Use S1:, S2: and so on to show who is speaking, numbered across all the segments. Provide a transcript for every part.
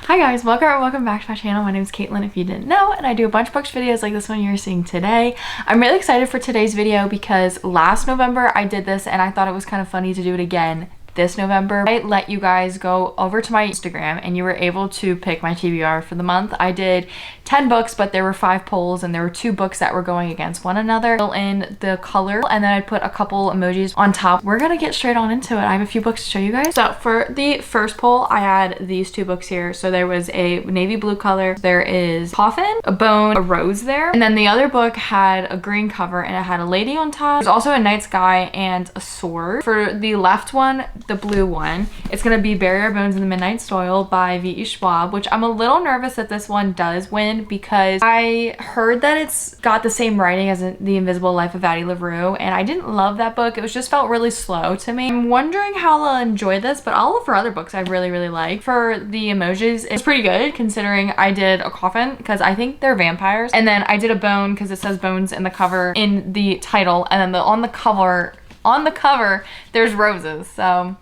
S1: Hi guys, welcome back to my channel. My name is Caitlin if you didn't know, and I do a bunch of books videos like this one you're seeing today. I'm really excited for today's video because last November I did this and I thought it was kind of funny to do it again this November. I let you guys go over to my Instagram and you were able to pick my TBR for the month. I did 10 books, but there were 5 polls and there were 2 books that were going against one another. Fill in the color and then I put a couple emojis on top. We're gonna get straight on into it. I have a few books to show you guys. So for the first poll, I had these 2 books here. So there was a navy blue color, there is Coffin, a bone, a rose there, and then the other book had a green cover and it had a lady on top. There's also a night sky and a sword. For the left one, the blue one, it's gonna be Bury Our Bones in the Midnight Soil by V.E. Schwab, which I'm a little nervous that this one does win because I heard that it's got the same writing as The Invisible Life of Addie LaRue, and I didn't love that book. It was just felt really slow to me. I'm wondering how I'll enjoy this, but I'll look for other books I really like. For the emojis, it's pretty good considering I did a coffin because I think they're vampires, and then I did a bone because it says bones in the cover in the title, and then on the cover there's roses. So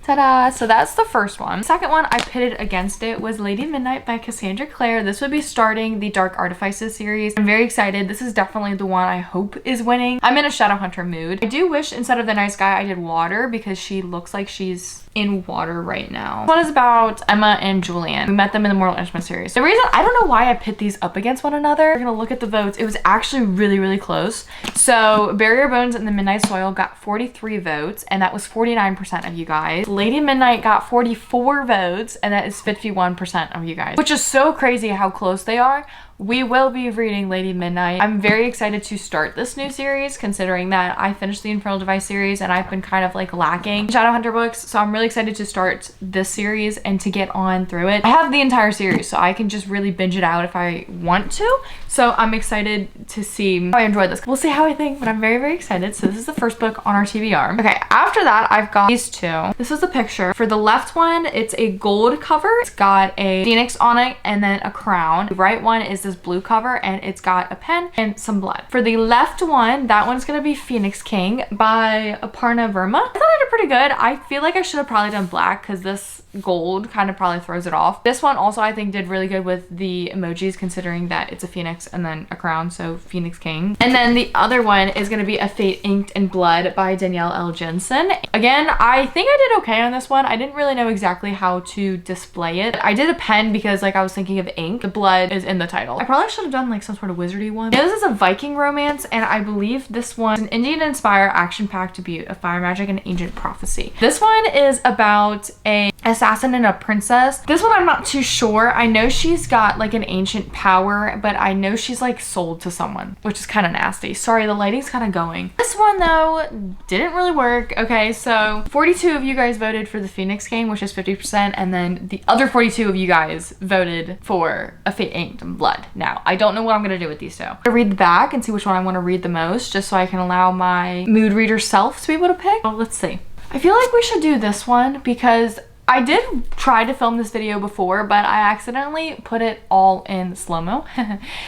S1: ta-da! So that's the first one. The second one I pitted against it was Lady Midnight by Cassandra Clare. This would be starting the Dark Artifices series. I'm very excited. This is definitely the one I hope is winning. I'm in a Shadowhunter mood. I do wish instead of the nice guy I did water because she looks like she's in water right now. This one is about Emma and Julian. We met them in the Mortal Instruments series. The reason, I don't know why I pit these up against one another. We're gonna look at the votes. It was actually really close. So Bury Our Bones in the Midnight Soil got 43 votes and that was 49% of you guys. Lady Midnight got 44 votes and that is 51% of you guys, which is so crazy how close they are. We will be reading Lady Midnight. I'm very excited to start this new series considering that I finished the Infernal Device series and I've been kind of like lacking Shadowhunter books, so I'm really excited to start this series and to get on through it. I have the entire series so I can just really binge it out if I want to, so I'm excited to see how I enjoy this. We'll see how I think, but I'm very excited. So this is the first book on our TBR. Okay, after that I've got these 2. This is the picture. For the left one, it's a gold cover. It's got a phoenix on it and then a crown. The right one is this blue cover and it's got a pen and some blood. For the left one, that one's gonna be Phoenix King by Aparna Verma. I thought I did pretty good. I feel like I should have probably done black because this gold kind of probably throws it off. This one also I think did really good with the emojis considering that it's a phoenix and then a crown, so Phoenix King. And then the other one is gonna be A Fate Inked in Blood by Danielle L. Jensen. Again, I think I did okay on this one. I didn't really know exactly how to display it. I did a pen because like I was thinking of ink. The blood is in the title. I probably should have done like some sort of wizardy one. Yeah, this is a Viking romance and I believe this one is an Indian-inspired action-packed debut of fire magic and ancient prophecy. This one is about a assassin and a princess. This one I'm not too sure. I know she's got like an ancient power, but I know she's like sold to someone, which is kind of nasty. Sorry, the lighting's kind of going. This one though didn't really work. Okay, so 42 of you guys voted for the Phoenix King, which is 50%, and then the other 42 of you guys voted for A Fate Inked in Blood. Now, I don't know what I'm gonna do with these 2. I'm gonna read the back and see which one I want to read the most, just so I can allow my mood reader self to be able to pick. Well, let's see. I feel like we should do this one because I did try to film this video before, but I accidentally put it all in slow-mo.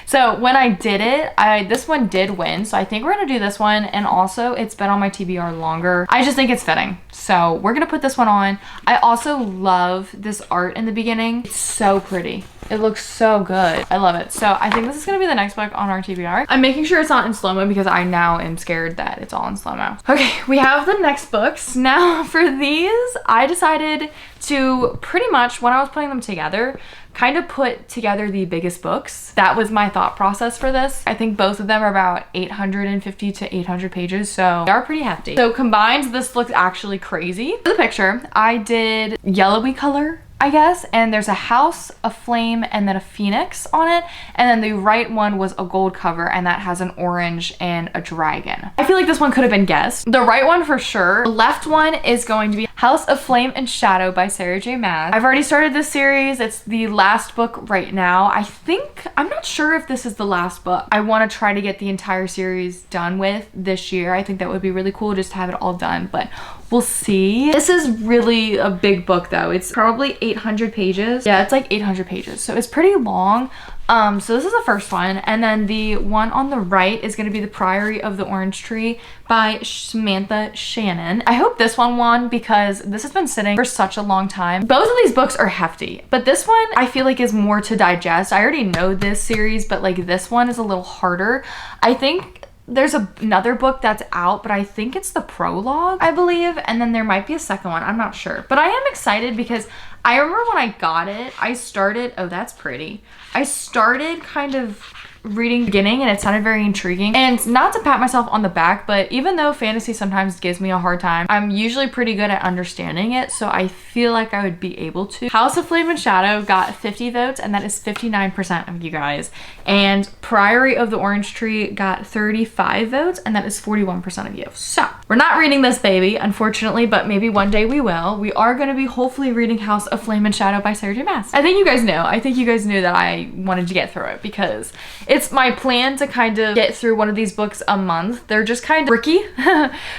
S1: So when I did it, this one did win. So I think we're gonna do this one. And also it's been on my TBR longer. I just think it's fitting. So we're gonna put this one on. I also love this art in the beginning. It's so pretty. It looks so good. I love it. So I think this is gonna be the next book on our TBR. I'm making sure it's not in slow-mo because I now am scared that it's all in slow-mo. Okay, we have the next books. Now for these, I decided to pretty much, when I was putting them together, kind of put together the biggest books. That was my thought process for this. I think both of them are about 850 to 800 pages, so they are pretty hefty. So combined, this looks actually crazy. For the picture, I did yellowy color, I guess, and there's a house, a flame, and then a phoenix on it, and then the right one was a gold cover and that has an orange and a dragon. I feel like this one could have been guessed. The right one for sure. The left one is going to be House of Flame and Shadow by Sarah J. Maas. I've already started this series. It's the last book right now. I'm not sure if this is the last book. I want to try to get the entire series done with this year. I think that would be really cool just to have it all done, but We'll see. This is really a big book though. It's probably 800 pages. Yeah, it's like 800 pages. So it's pretty long. So this is the first one. And then the one on the right is going to be The Priory of the Orange Tree by Samantha Shannon. I hope this one won because this has been sitting for such a long time. Both of these books are hefty, but this one I feel like is more to digest. I already know this series, but like this one is a little harder. I think there's another book that's out, but I think it's the prologue, I believe. And then there might be a second one. I'm not sure. But I am excited because I remember when I got it, I started, oh, that's pretty. I started kind of reading the beginning and it sounded very intriguing. And not to pat myself on the back, but even though fantasy sometimes gives me a hard time, I'm usually pretty good at understanding it, so I feel like I would be able to. House of Flame and Shadow got 50 votes, and that is 59% of you guys. And Priory of the Orange Tree got 35 votes, and that is 41% of you. So we're not reading this baby, unfortunately, but maybe one day we will. We are going to be hopefully reading House of Flame and Shadow by Sarah J. Maas. I think you guys know. I think you guys knew that I wanted to get through it because it's my plan to kind of get through one of these books a month. They're just kind of tricky.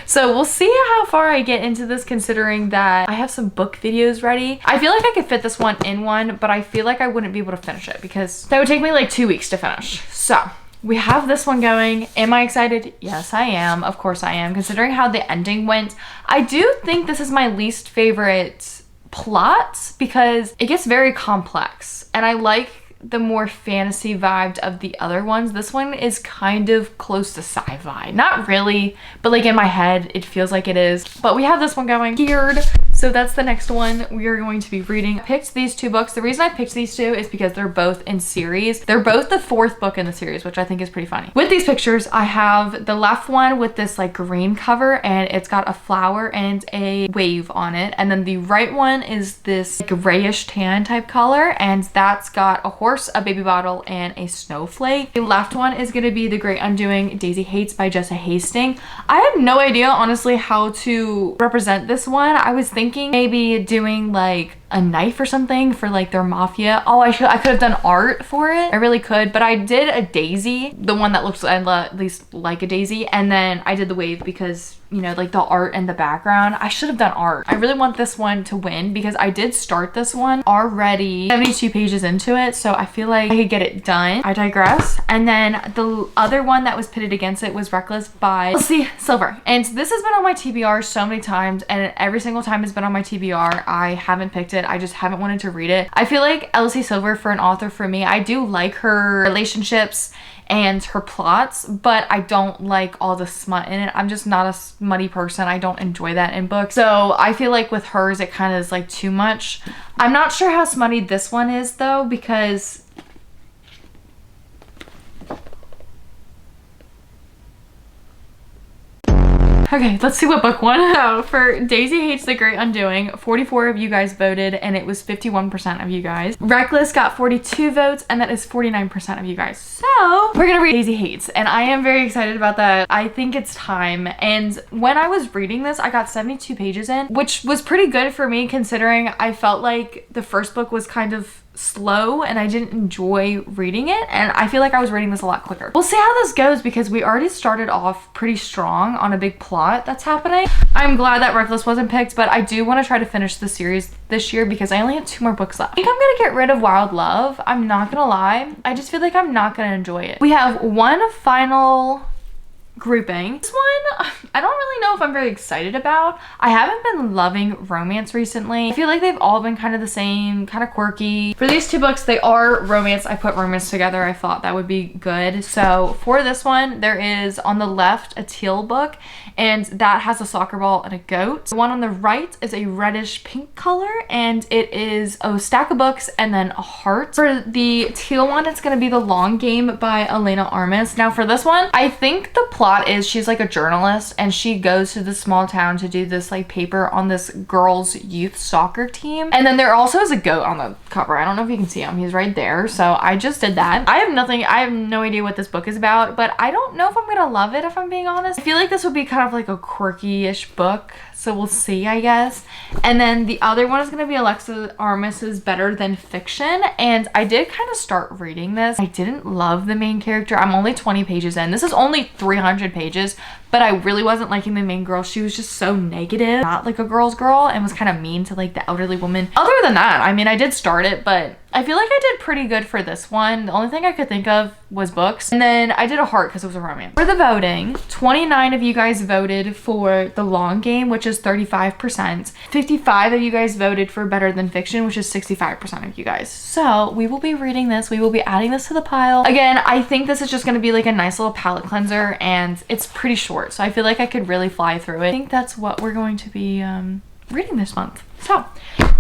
S1: So we'll see how far I get into this, considering that I have some book videos ready. I feel like I could fit this one in one, but I feel like I wouldn't be able to finish it because that would take me like 2 weeks to finish. So we have this one going. Am I excited? Yes, I am. Of course I am, considering how the ending went. I do think this is my least favorite plot because it gets very complex, and I like the more fantasy vibed of the other ones. This one is kind of close to sci-fi. Not really, but like in my head, it feels like it is. But we have this one going. Geared. So that's the next one we are going to be reading. I picked these two books. The reason I picked these two is because they're both in series. They're both the 4th book in the series, which I think is pretty funny. With these pictures, I have the left one with this like green cover, and it's got a flower and a wave on it. And then the right one is this grayish tan type color, and that's got a horse, a baby bottle, and a snowflake. The left one is going to be The Great Undoing, Daisy Hates by Jessa Hastings. I have no idea, honestly, how to represent this one. I was thinking maybe doing like a knife or something for like their mafia. Oh, I could have done art for it. I really could, but I did a daisy, the one that looks at least like a daisy, and then I did the wave because, you know, like the art and the background. I should have done art. I really want this one to win because I did start this one already 72 pages into it, so I feel like I could get it done. I digress. And then the other one that was pitted against it was Reckless by Elsie Silver. And this has been on my TBR so many times, and every single time it's been on my TBR, I haven't picked it. I just haven't wanted to read it. I feel like Elsie Silver, for an author, for me, I do like her relationships and her plots, but I don't like all the smut in it. I'm just not a smutty person. I don't enjoy that in books. So I feel like with hers, it kind of is like too much. I'm not sure how smutty this one is though, because okay, let's see what book won. So for Daisy Hates the Great Undoing, 44 of you guys voted, and it was 51% of you guys. Reckless got 42 votes, and that is 49% of you guys. So we're gonna read Daisy Hates, and I am very excited about that. I think it's time. And when I was reading this, I got 72 pages in, which was pretty good for me considering I felt like the first book was kind of slow and I didn't enjoy reading it, and I feel like I was reading this a lot quicker. We'll see how this goes because we already started off pretty strong on a big plot that's happening. I'm glad that Reckless wasn't picked, but I do want to try to finish the series this year because I only have 2 more books left. I think I'm gonna get rid of Wild Love. I'm not gonna lie. I just feel like I'm not gonna enjoy it. We have one final grouping. This one, I don't really know if I'm very excited about. I haven't been loving romance recently. I feel like they've all been kind of the same, kind of quirky. For these 2 books, they are romance. I put romance together. I thought that would be good. So for this one, there is on the left a teal book, and that has a soccer ball and a goat. The one on the right is a reddish pink color, and it is a stack of books and then a heart. For the teal one, it's gonna be The Long Game by Elena Armas. Now for this one, I think the plot is she's like a journalist and she goes to this small town to do this like paper on this girls youth soccer team, and then there also is a goat on the cover. I don't know if you can see him, he's right there. So I just did that. I have no idea what this book is about, but I don't know if I'm gonna love it, if I'm being honest. I feel like this would be kind of like a quirky-ish book, so we'll see, I guess. And then the other one is going to be Alexa Armas's Better Than Fiction, and I did kind of start reading this. I didn't love the main character. I'm only 20 pages in. This is only 300 pages, but I really wasn't liking the main girl. She was just so negative, not like a girl's girl, and was kind of mean to like the elderly woman. Other than that, I mean, I did start it, but I feel like I did pretty good for this one. The only thing I could think of was books. And then I did a heart because it was a romance. For the voting, 29 of you guys voted for The Long Game, which is 35%. 55 of you guys voted for Better Than Fiction, which is 65% of you guys. So we will be reading this. We will be adding this to the pile. Again, I think this is just going to be like a nice little palette cleanser, and it's pretty short. So I feel like I could really fly through it. I think that's what we're going to be reading this month. So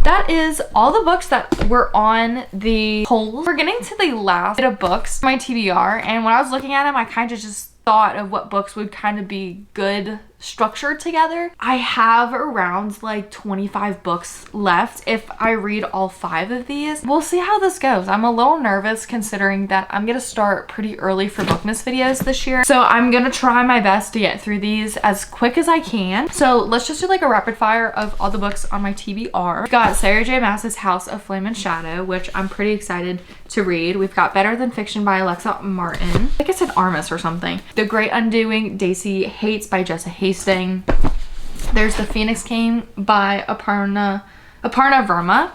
S1: that is all the books that were on the polls. We're getting to the last bit of books for my TBR, and when I was looking at them, I kind of just thought of what books would kind of be good structured together. I have around like 25 books left if I read all 5 of these. We'll see how this goes. I'm a little nervous considering that I'm gonna start pretty early for Bookmas videos this year. So I'm gonna try my best to get through these as quick as I can. So let's just do like a rapid fire of all the books on my TBR. We've got Sarah J. Maas's House of Flame and Shadow, which I'm pretty excited to read. We've got Better Than Fiction by Alexa Martin. I think it said Armis or something. The Great Undoing Daisy Hates by Jessa Hastings. There's The Phoenix King by Aparna Verma.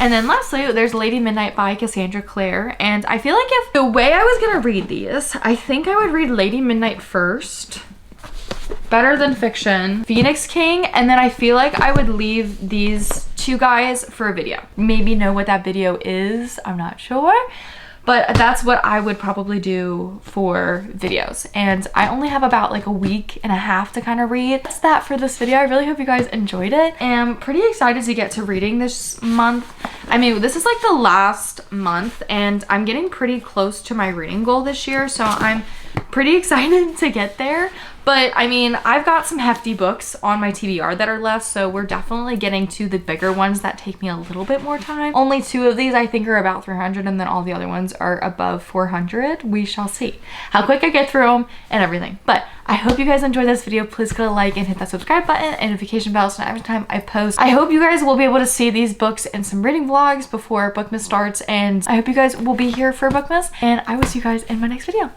S1: And then lastly, there's Lady Midnight by Cassandra Clare. And I feel like if the way I was gonna read these, I think I would read Lady Midnight first, Better Than Fiction, Phoenix King, and then I feel like I would leave these 2 guys for a video. Maybe know what that video is, I'm not sure. But that's what I would probably do for videos. And I only have about like a week and a half to kind of read. That's that for this video. I really hope you guys enjoyed it. And I'm pretty excited to get to reading this month. I mean, this is like the last month and I'm getting pretty close to my reading goal this year. So I'm pretty excited to get there. But I mean, I've got some hefty books on my TBR that are left, so we're definitely getting to the bigger ones that take me a little bit more time. Only 2 of these I think are about 300, and then all the other ones are above 400. We shall see how quick I get through them and everything. But I hope you guys enjoyed this video. Please click a like and hit that subscribe button and notification bell so every time I post. I hope you guys will be able to see these books in some reading vlogs before Bookmas starts, and I hope you guys will be here for Bookmas, and I will see you guys in my next video.